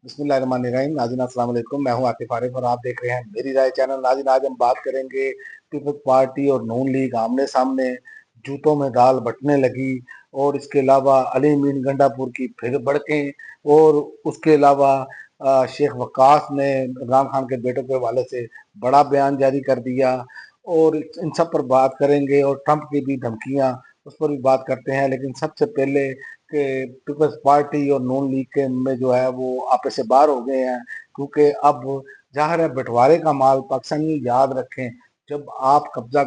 बिस्मिल्लाहिर्रहमानिर्रहीम। नाज़रीन अस्सलाम वालेकुम। मैं हूं आतिफ आरिफ और आप देख रहे हैं मेरी राय चैनल। नाज़रीन, आज हम बात करेंगे पीपल्स पार्टी और नून लीग आमने सामने, जूतों में दाल बटने लगी, और इसके अलावा अली मीन गंडापुर की फिर भड़कें, और उसके अलावा शेख वक्कास ने इमरान खान के बेटों के हवाले से बड़ा बयान जारी कर दिया, और इन सब पर बात करेंगे, और ट्रंप की भी धमकियां, उस पर भी बात करते हैं। लेकिन सबसे पहले कि पीपल्स पार्टी और नून लीग के में जो है वो आपस से बाहर हो गए हैं, क्योंकि अब ज़ाहिर है बंटवारे का माल पाकिस्तानी याद रखें, जब आप कब्जा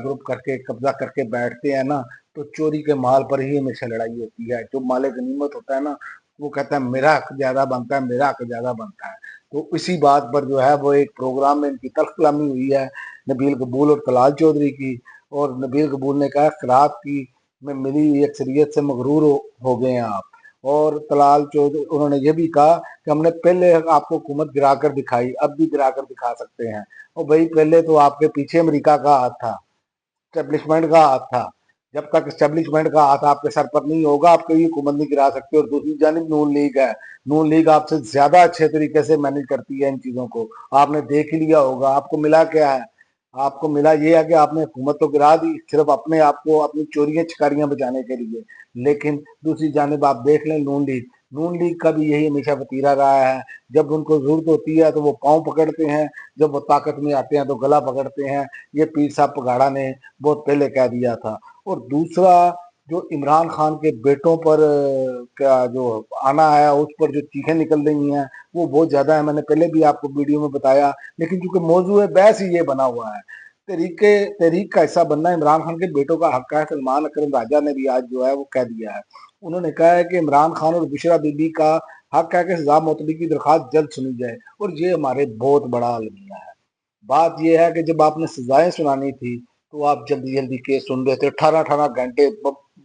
करके बैठते हैं ना, तो चोरी के माल पर ही हमेशा लड़ाई होती है। जो माले गनीमत होता है ना, वो कहता है मेरा हक ज्यादा बनता है, मेरा हक ज्यादा बनता है। तो इसी बात पर जो है वो एक प्रोग्राम में इनकी तल्ख कलामी हुई है, नबील कबूल और तलाल चौधरी की। और नबील कबूल ने कहा खिलाफ की में मिली हुई अक्सरियत से मगरूर हो गए हैं आप। और तलाल चौधरी उन्होंने ये भी कहा कि हमने पहले आपको हुकूमत गिरा कर दिखाई, अब भी गिरा कर दिखा सकते हैं। और भाई पहले तो आपके पीछे अमेरिका का हाथ था, स्टेब्लिशमेंट का हाथ था। जब तक स्टेब्लिशमेंट का हाथ आपके सर पर नहीं होगा, आप कभी हुकूमत नहीं गिरा सकते। और दूसरी जानिब नून लीग है, नून लीग आपसे ज्यादा अच्छे तरीके से मैनेज करती है इन चीजों को। आपने देख ही लिया होगा, आपको मिला क्या है? आपको मिला ये है कि आपने हुकूमत तो गिरा दी सिर्फ अपने आप को अपनी चोरियां चिकारियां बचाने के लिए। लेकिन दूसरी जानिब आप देख लें नून लीग का भी यही हमेशा वतीरा रहा है। जब उनको जरूरत होती है तो वो पांव पकड़ते हैं, जब वो ताकत में आते हैं तो गला पकड़ते हैं। ये पीर साहब पगाड़ा ने बहुत पहले कह दिया था। और दूसरा, जो इमरान खान के बेटों पर का जो आना है, उस पर जो चीखें निकल रही हैं वो बहुत ज्यादा है। मैंने पहले भी आपको वीडियो में बताया, लेकिन चूंकि मौजू है बहस ही ये बना हुआ है। तहरीक का हिस्सा बनना इमरान खान के बेटों का हक है। सलमान अकरम राजा ने भी आज जो है वो कह दिया है। उन्होंने कहा है कि इमरान खान और बुशरा बीबी का हक है कि सजा मौतवी की दरखास्त जल्द सुनी जाए, और ये हमारे बहुत बड़ा अलमिया है। बात यह है कि जब आपने सजाएं सुनानी थी तो आप जल्दी जल्दी केस सुन रहे थे, 18-18 घंटे,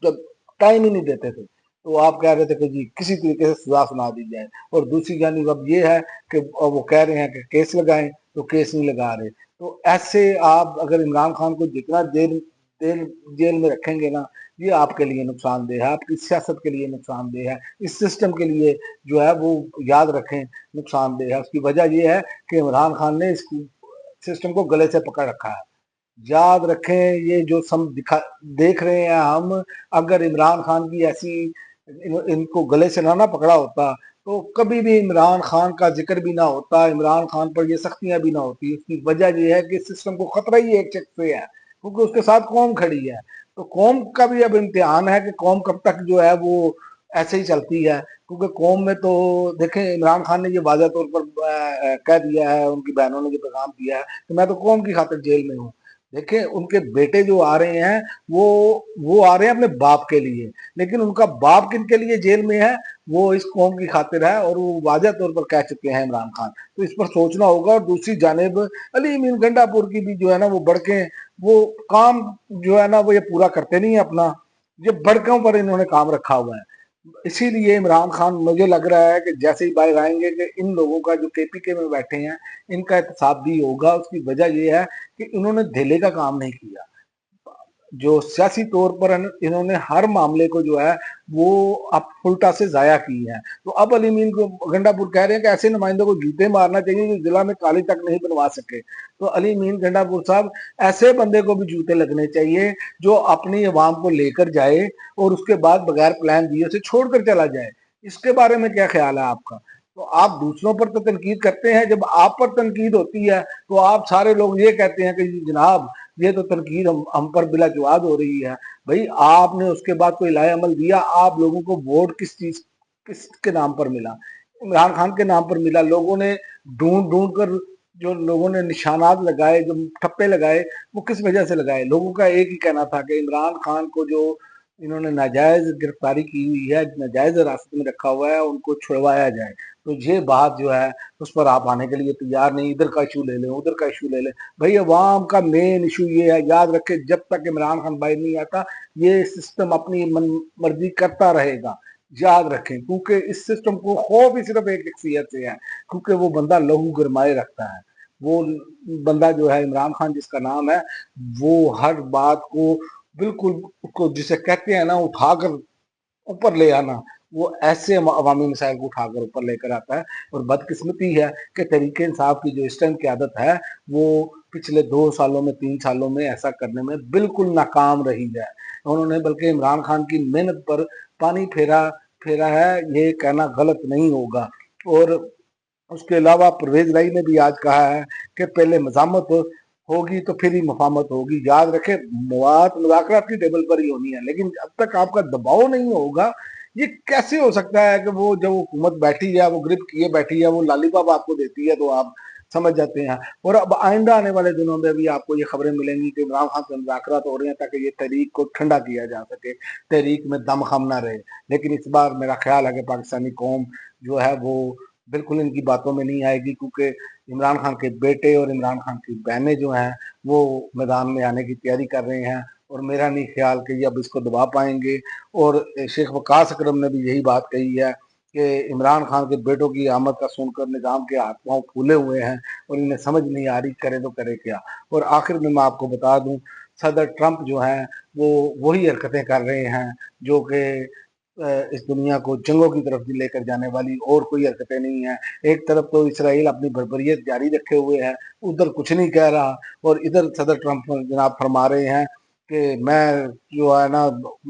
जब टाइम ही नहीं देते थे तो आप कह रहे थे कि जी किसी तरीके से सजा सुना दी जाए। और दूसरी जानिब अब ये है कि वो कह रहे हैं कि केस लगाएं, तो केस नहीं लगा रहे। तो ऐसे आप अगर इमरान खान को जितना देर देर जेल में रखेंगे ना, ये आपके लिए नुकसानदेह है, आपकी सियासत के लिए नुकसानदेह है, इस सिस्टम के लिए जो है वो याद रखें नुकसानदेह है। उसकी वजह यह है कि इमरान खान ने इस सिस्टम को गले से पकड़ रखा है। याद रखें, ये जो सम दिखा देख रहे हैं हम, अगर इमरान खान की ऐसी इनको गले से ना पकड़ा होता तो कभी भी इमरान खान का जिक्र भी ना होता, इमरान खान पर ये सख्तियां भी ना होती। उसकी वजह यह है कि सिस्टम को खतरा ही एक शख्स से है, क्योंकि उसके साथ कौम खड़ी है। तो कौम का भी अब इम्तिहान है कि कौम कब तक जो है वो ऐसे ही चलती है। क्योंकि कौम में तो देखें, इमरान खान ने ये वाज़ह तौर पर कह दिया है, उनकी बहनों ने ये पैगाम दिया है कि मैं तो कौम की खातिर जेल में हूँ। देखें, उनके बेटे जो आ रहे हैं वो आ रहे हैं अपने बाप के लिए, लेकिन उनका बाप किन के लिए जेल में है, वो इस कौम की खातिर है, और वो वाज़ह तौर पर कह चुके हैं इमरान खान। तो इस पर सोचना होगा। और दूसरी जानिब अली मीन गंडापुर की भी जो है ना वो बढ़के वो काम जो है ना वो ये पूरा करते नहीं है अपना, ये बढ़कों पर इन्होंने काम रखा हुआ है। इसीलिए इमरान खान, मुझे लग रहा है कि जैसे ही बाहर आएंगे कि इन लोगों का जो केपीके में बैठे हैं इनका एहतसाब भी होगा। उसकी वजह यह है कि इन्होंने धेले का काम नहीं किया। जो सियासी तौर पर इन्होंने हर मामले को जो है वो अब उल्टा से जाया की है। तो अब अली मीन को गंडापुर कह रहे हैं कि ऐसे नुमाइंदों को जूते मारना चाहिए जो जिला में काली तक नहीं बनवा सके। तो अली मीन गंडापुर साहब, ऐसे बंदे को भी जूते लगने चाहिए जो अपनी आवाम को लेकर जाए और उसके बाद बगैर प्लान दिए उसे छोड़कर चला जाए। इसके बारे में क्या ख्याल है आपका? तो आप दूसरों पर तो तनकीद करते हैं, जब आप पर तनकीद होती है तो आप सारे लोग ये कहते हैं कि जनाब ये तो तनकीद हम पर बिला जवाब हो रही है। भाई आपने उसके बाद कोई लाए अमल दिया? आप लोगों को वोट किसके नाम पर मिला? इमरान खान के नाम पर मिला। लोगों ने ढूंढ ढूंढ कर, जो लोगों ने निशानात लगाए, जो ठप्पे लगाए, वो किस वजह से लगाए? लोगों का एक ही कहना था कि इमरान खान को जो इन्होंने नाजायज गिरफ्तारी की हुई है, नाजायज हिरासत में रखा हुआ है, उनको छुड़वाया जाए। तो ये बात जो है उस पर आप आने के लिए तैयार नहीं। इधर का इशू ले लें, उधर का इशू ले लें। भाई अवाम का मेन इशू ये है, याद रखें, जब तक इमरान खान बाहर नहीं आता ये सिस्टम अपनी मर्जी करता रहेगा। याद रखें, क्योंकि इस सिस्टम को खौफ ही सिर्फ एक शख्सियत से है, क्योंकि वो बंदा लहू गरमाए रखता है। वो बंदा जो है इमरान खान जिसका नाम है, वो हर बात को बिल्कुल उसको जिसे कहते हैं ना उठाकर ऊपर ले आना, वो ऐसे अवामी मसाइल को उठाकर ऊपर लेकर आता है। और बदकिस्मती है कि तहरीक इंसाफ की जो इस टाइम क़यादत है वो पिछले 2 सालों में 3 सालों में ऐसा करने में बिल्कुल नाकाम रही है। उन्होंने बल्कि इमरान खान की मेहनत पर पानी फेरा फेरा है, ये कहना गलत नहीं होगा। और उसके अलावा परवेज लाई ने भी आज कहा है कि पहले मज़ामत होगी तो फिर ही मफामत होगी। याद रखें, बात मुज़ाकरात की टेबल पर ही होनी है, लेकिन जब तक आपका दबाव नहीं होगा, ये कैसे हो सकता है कि वो जब हुकूमत बैठी है, वो ग्रिप किए बैठी है, वो लालीपॉप आपको देती है तो आप समझ जाते हैं। और अब आइंदा आने वाले दिनों में भी आपको ये खबरें मिलेंगी कि इमरान खान से मुज़ाकरात हो रहे हैं ताकि ये तहरीक को ठंडा किया जा सके, तहरीक में दम खम ना रहे। लेकिन इस बार मेरा ख्याल है कि पाकिस्तानी कौम जो है वो बिल्कुल इनकी बातों में नहीं आएगी, क्योंकि इमरान खान के बेटे और इमरान खान की बहनें जो हैं वो मैदान में आने की तैयारी कर रहे हैं। और मेरा नहीं ख्याल कि ये अब इसको दबा पाएंगे। और शेख वकास अकरम ने भी यही बात कही है कि इमरान खान के बेटों की आमद का सुनकर निज़ाम के हाथ पांव फूले हुए हैं और इन्हें समझ नहीं आ रही करे तो करे क्या। और आखिर में मैं आपको बता दूं, सदर ट्रंप जो हैं वो वही हरकतें कर रहे हैं जो कि इस दुनिया को जंगों की तरफ लेकर जाने वाली और कोई हरकतें नहीं है। एक तरफ तो इसराइल अपनी बर्बरियत जारी रखे हुए है, उधर कुछ नहीं कह रहा, और इधर सदर ट्रंप जनाब फरमा रहे हैं कि मैं जो है ना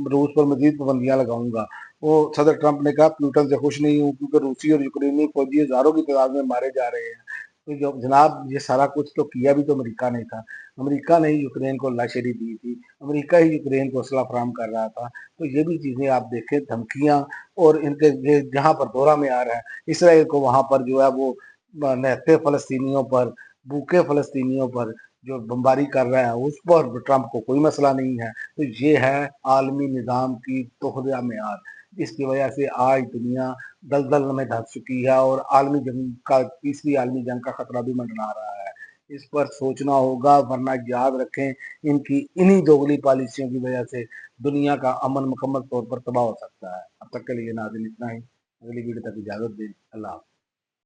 रूस पर मजीद पाबंदियां लगाऊंगा। वो सदर ट्रंप ने कहा प्यूटन से खुश नहीं हूँ क्योंकि रूसी और यूक्रेनी फौजी हजारों की तादाद में मारे जा रहे हैं। तो जो जनाब ये सारा कुछ तो किया भी तो अमेरिका ने था। अमेरिका ने ही यूक्रेन को लाशेरी दी थी, अमेरिका ही यूक्रेन को असला फराम कर रहा था। तो ये भी चीज़ें आप देखें, धमकियाँ और इनके ये जहाँ पर दौरा में आ रहा है इसराइल को, वहाँ पर जो है वो नहते फ़लस्तीनियों पर, भूखे फ़लस्तीनियों पर जो बमबारी कर रहा है उस पर ट्रंप को कोई मसला नहीं है। तो ये है आलमी निज़ाम की तोहरा मेयार। इसकी वजह से आज दुनिया दलदल में धंस चुकी है और आलमी जंग का, तीसरी आलमी जंग का खतरा भी मंडरा रहा है। इस पर सोचना होगा, वरना याद रखें इनकी इन्हीं दोगली पॉलिसियों की वजह से दुनिया का अमन मुकम्मल तौर पर तबाह हो सकता है। अब तक के लिए नाज़रीन इतना ही। अगली वीडियो तक इजाज़त दें। अल्लाह।